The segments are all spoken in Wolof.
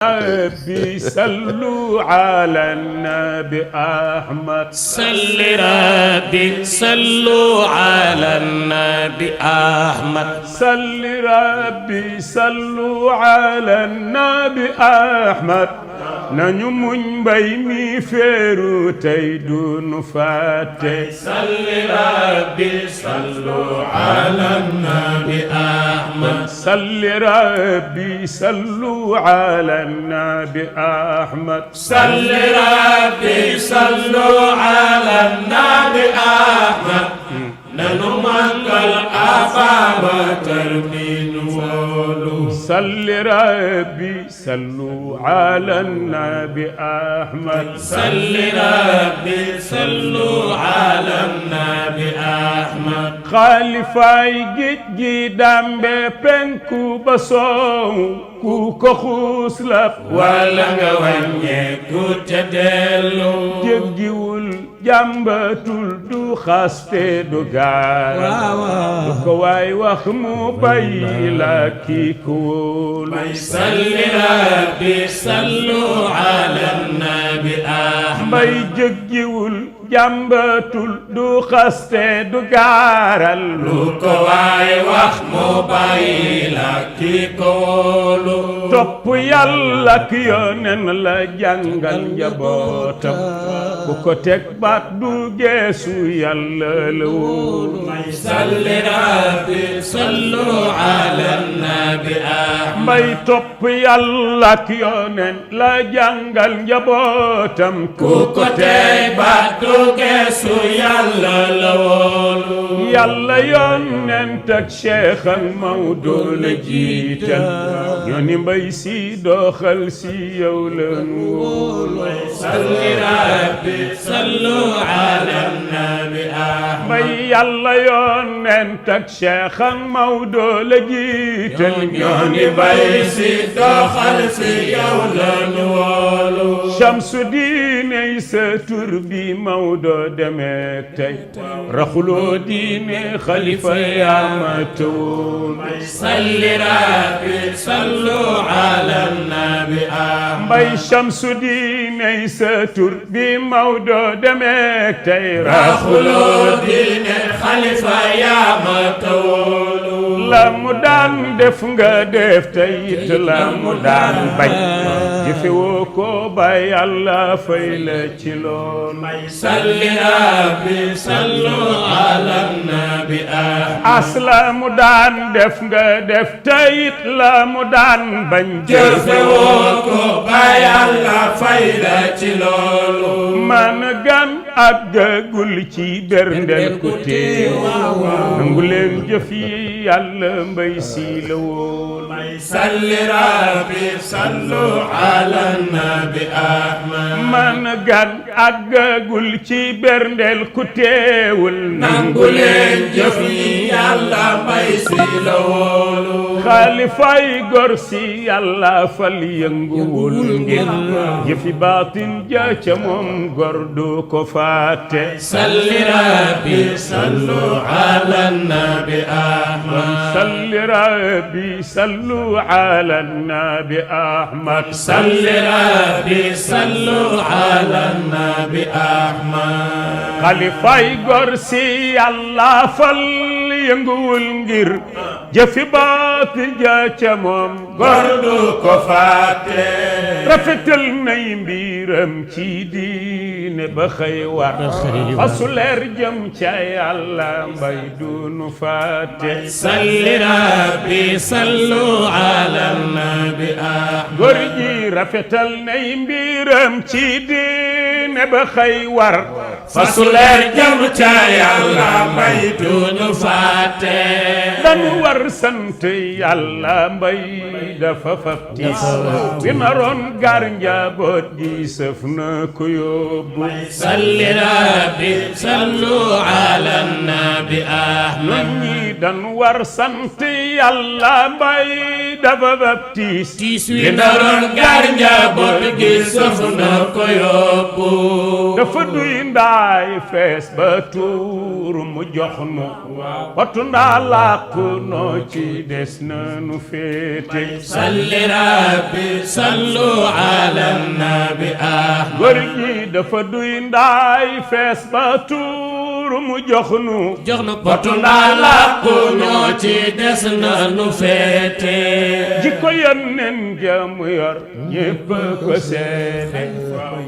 ربي صلوا على النبي أحمد صل ربي صلوا على النبي أحمد صل ربي صلوا على النبي أحمد nañu muñ mbay mi feeru tey dunu fàtte salli rabbi sallu ala nabi ahmad salli rabbi sallu ala nabi ahmad salli rabbi sallu ala nabi ahmad nanu màggal Ababacar mi nu wóolu salli rabbi sallu ala nabi ahmad salli rabbi sallu ala nabi ahmad xalifaay géej gi dambe penku ba soowu ku ko xuus la wala nga wàññeeku te dellu jéggiwul jàmbatul du xaste du gaar du ko waay wax mu bàyyi la kii ko wóolu salli rabbi sallu ala nabi ahmad mbay jéggiwul jàmbatul du xaste du gaaral lu ko waay wax mu bàyyi la kii ko wóolu topp yàlla ak yoneen la jàngal njabootam bu ko teg baat du geesu yàlla la wóolu salli rabbi sallu ala nabi ahmad mbay topp yàlla ak yoneen la jàngal njabootam ku ko teg baat du geesu yàlla la wóolu yàlla yonent ak Cheikh ak Maodo la jiital ñooni mbay si doxal si yow la nu wóolu salli rabbi sallu ala nabi ahmad mbay yàlla yonent ak Cheikh ak Maodo la jiital ñooni mbay si doxal si yow la nu wóolu Shamsu diine sa tur bi Maodo demeek tey raxuloo diine xalifa yaa ma tawul salli rabbi sallu ala nabi ahmad mbay Shamsu diine sa tur bi Maodo demeek tey raxuloo diine xalifa yaa ma tawul la mu daan def nga def tey it la mu daan bañ jëfe woo ko ba yàlla fay la ci lool salli rabbi sallu ala nabi ahmad asla mu daan def nga def tey it la mu daan bañ jëfe woo ko ba yàlla fay la ci loolu man gan ak gagul ci berndel ku teew nangu leen jëf yi yàlla mbay si la woon salli rabbi sallu ala nabi ahmad man gan ak gagul ci berndel ku teewul nangu leen jëf yi yàlla mbay si la woolu xaalifay gor si yàlla fal yënguwul ngir jëfi baatin ja ca moom gor du ko fàtte salli rabbi sallu ala nabi ahmad salli rabbi sallu ala nabi ahmad salli rabbi sallu ala nabi ahmad xaalifay gor si yàlla fal yënguwul ngir jëfi baatin ja ca moom gor du ko fàtte rafetal nay mbiram ci diine ba xëy war fasu leer jëm ca yàlla mbay dunu fàtte salli rabbi sallu ala nabi ahmad góor ji rafetal nay mbiram ci diine ba xëy war fasu leer jëm ca yàlla mbay dunu fàtte danu war sant yàlla mbay dafa faftis bi naroon gar njaboot gi sëf na ko yóbbu salli rabbi sallu ala nabi ahmad ñi dan war sant yàlla mbay dafa fab tiis wi naroon gaar njaboot gi sëf na ko yóbbu dafa duy ndaay fees ba tuur mu jox nu watu ndaa làq noo ci des na nu féete salli rabbi sallu ala nabi góor gi dafa duy ndaay fees ba tuur mu jox nu watu ndaa làq noo ci des na nu féete jikko yónneen ja mu yor ñépp ko seede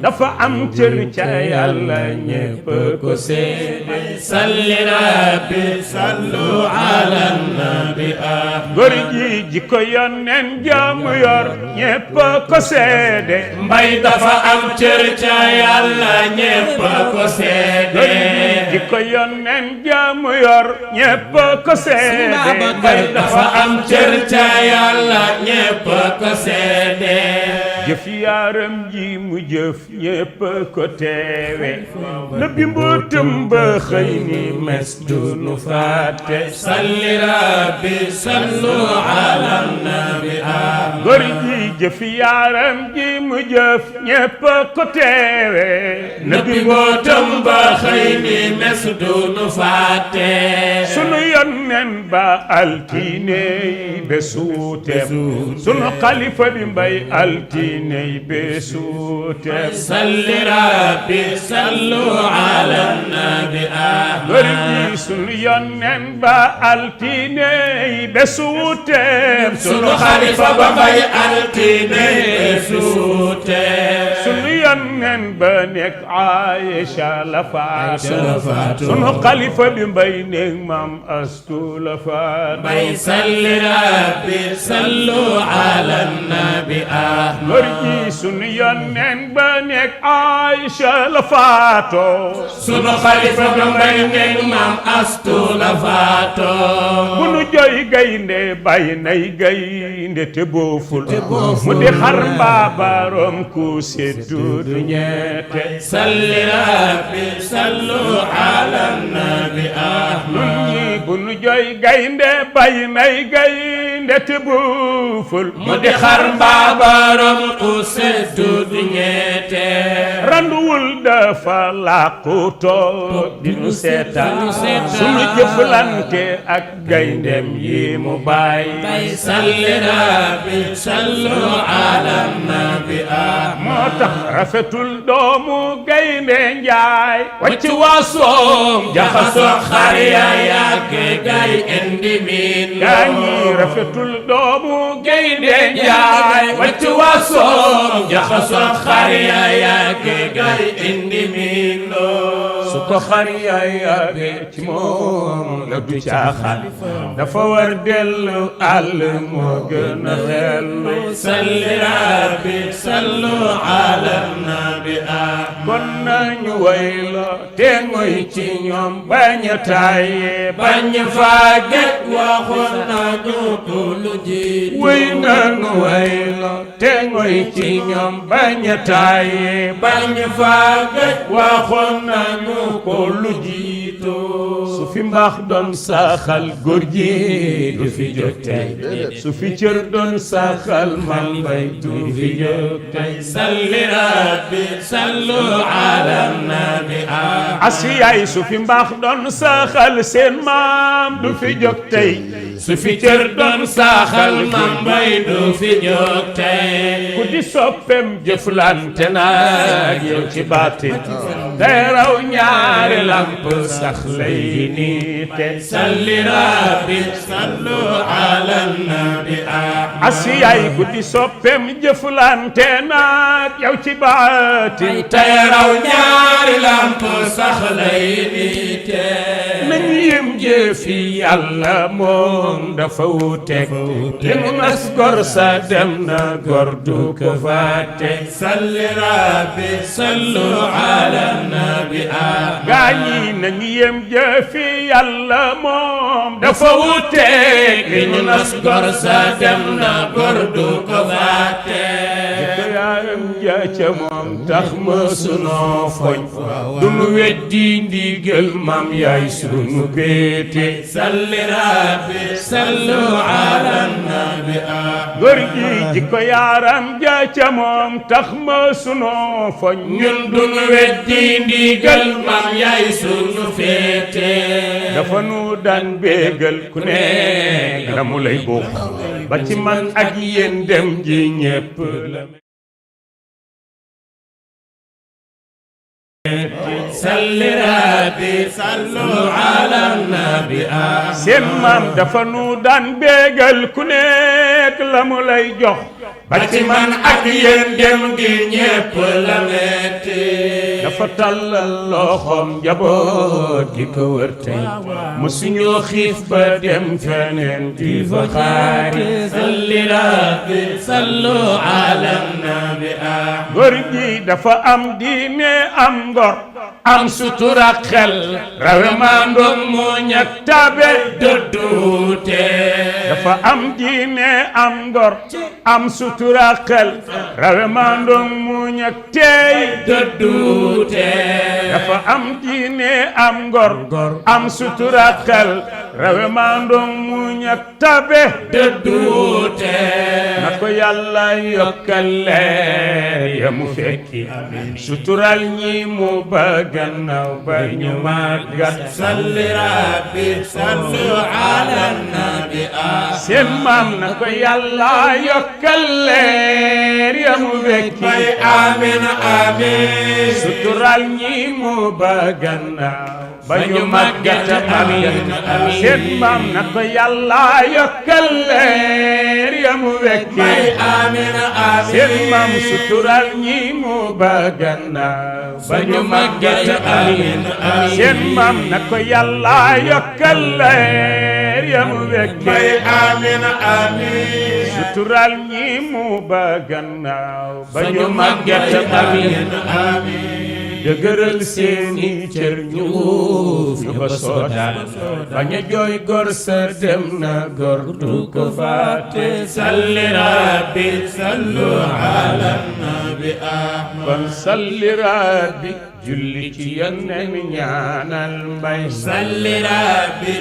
dafa am cër ca yàlla ñépp ko seede salli rabbi sallu ala nabi góor gi jikko yónneen ja mu yor ñépp ko seede mbay dafa am cër ca yàlla ñépp ko seede jikko yónneen ja mu yor ñépp ko seede mbay dafa am cër ca yàlla ñépp ko seede jëf yaaram ji mu jëf ñépp ko teewe nëbbi mbootam ba xëy ni mes du nu fàtte salli rabbi sallu ala nabi góor gi jëf yaaram ji mu jëf ñépp ko teewe nëbbi mbootam ba xëy ni mes du nu fàtte sunu yónneen ba altine besuuteem sunu xalifa bi mbay altine besuuteem salli rabbi sallu ala nabi góor gi sunu yónneen ba altine besuuteem sunu xalifa ba mbay altine besuuteem sunu yónneen ba nekk Aïcha la faatu sunu xalifa bi mbay nekk maam Astu la faatu mbay salli rabbi sallu ala nabi góor gi sunu yónneen ba nekk Aïcha la faatu sunu xalifa ba mbay nekk maam Astu la faatu bu nu jooy gaynde bàyyi nay gaynde te booful mu di xar mbaabaroom ku seddu du ñeete salli rabbi sallu ala nabi nun ñi bu nu jooy gaynde bàyyi nay gaynde te booful mu di xar mbaabaroom ku seddu du ñeete randuwul dafa làqu toog di nu seetaan sunu jëflante ak gayndem yi mu bàyyi salli rabbi sallu ala nabi moo tax rafetul doomu gaynde njaay wàcc waasoom jaxasoo xar ya yàgg gay indi miin gaañi rafetul doomu gaynde njaay wàcc waasoom jaxasoo xar ya yàgg gay indi miin su ko xar ya yàgg ci moom la du caaxaan dafa war dellu àll moo gën a xellu salli rabbi sallu ala nabi kon nañu way la te ngoy ci ñoom bañ a taaye bañ faa gëj waxoon nañu ko lu jiit way nañu way la te ngoy ci ñoom bañ a taaye bañ faa gëj waxoon nañu ko lu jiitu su fi mbaax doon saxal góor ji du fi jóg tey su fi cër doon saxal man bay du fi jóg tey salli rabbi sallu ala nabi asiyaay su fi mbaax doon saxal seen maam du fi jóg tey su fi cër doon saxal man bay du fi jóg tey ku di soppem jëflante naag yow ci baatin day raw ñaari lamp sax lay niite salli rabbi sallu ala nabi asiyaay ku di soppem jëflante naag yow ci baatin day raw ñaari lamp sax lay niite nañu yem jëfi yàlla moom dafa wuuteeg li mu nas gor sa dem na gor du ko fàtte salli rabbi sallu ala nabi gaañi nañu yem jëfi yàlla moom dafa wuuteeg li ñu nas gor sa dem na gor du ko fàtte ko yaayam ja ca moom moom tax ma sunoo foñ dunu weddi ndigal maam yaay sunu béete salli rabbi sallu ala nabi góor gi jikko yaaram ja ca moom tax ma sunoo foñ ñun dunu weddi ndigal maam yaay sunu féete dafa nu daan bégal ku ne la mu lay bokk ba ci man ak yéen dem ji ñépp la salli rabbi sallu ala nabi seen maam dafa nu daan bégal ku nekk la mu lay jox ba ci man ak yéen dem gi ñépp la metti dafa tàllal loxoom njaboot di ko wër tey musuñoo xiif ba dem feneen di fa xaari salli rabbi sallu ala nabi góor gi dafa am diine am ngor am sutura xel rawe maandoom muñ ak tabe dëdduute dafa am diine am ngor am sutura xel rawe maandoom muñ ak teey dëdduute dafa am diine am ngor am sutura xel rawe maandoom muñ ak tabe dëdduute na ko yàlla yokkal leer ya mu fekki sutural ñi mu ba gannaaw ba ñu màggat salli rabbi sallu ala nabi seen maam na ko yàlla yokkal leer ya mu fekki amin amin sutural ñi mu ba gannaaw ba ñu màggat amin seen maam na ko yàlla yokkal leer ya mu fekki amin amin seen maam sutural ñi mu ba gannaaw ba ñu màggat amin seen maam na ko yàlla yokkal leer ya mu fekki amin amin sutural ñi mu ba gannaaw ba ñu màggat amin dëgëral seeni cër ñu uuf ñu ba soodaan bañ a jooy gor sa dem na gor du ko fàtte salli rabbi sallu ala nabi kon salli rabbi julli ci yonent ñaanal mbay salli rabbi